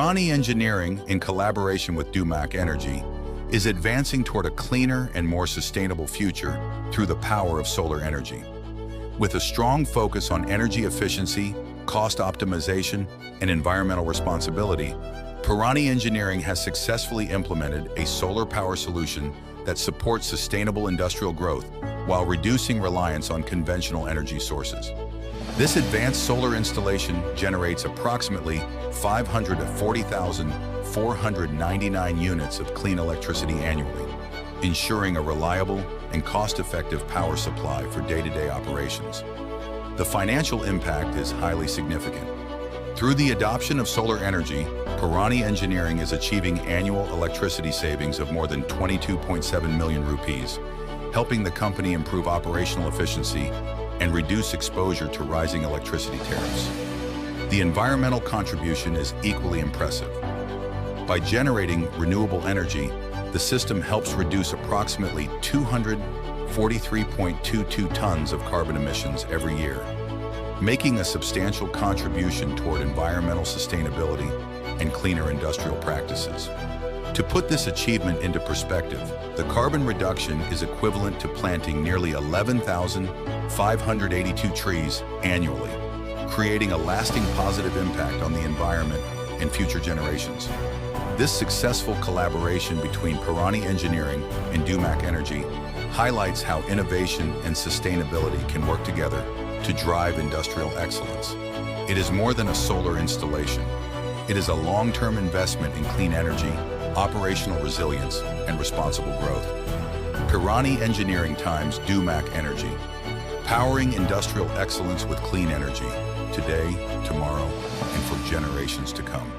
Pirani Engineering, in collaboration with DEWMAK Energy, is advancing toward a cleaner and more sustainable future through the power of solar energy. With a strong focus on energy efficiency, cost optimization, and environmental responsibility, Pirani Engineering has successfully implemented a solar power solution that supports sustainable industrial growth while reducing reliance on conventional energy sources. This advanced solar installation generates approximately 540,499 units of clean electricity annually, ensuring a reliable and cost-effective power supply for day-to-day operations. The financial impact is highly significant. Through the adoption of solar energy, Pirani Engineering is achieving annual electricity savings of more than 22.7 million rupees, helping the company improve operational efficiency and reduce exposure to rising electricity tariffs. The environmental contribution is equally impressive. By generating renewable energy, the system helps reduce approximately 243.22 tons of carbon emissions every year, making a substantial contribution toward environmental sustainability and cleaner industrial practices. To put this achievement into perspective, the carbon reduction is equivalent to planting nearly 11,582 trees annually, creating a lasting positive impact on the environment and future generations. This successful collaboration between Pirani Engineering and DEWMAK Energy highlights how innovation and sustainability can work together to drive industrial excellence. It is more than a solar installation. It is a long-term investment in clean energy, operational resilience, and responsible growth. Pirani Engineering times DEWMAK Energy, powering industrial excellence with clean energy, today, tomorrow, and for generations to come.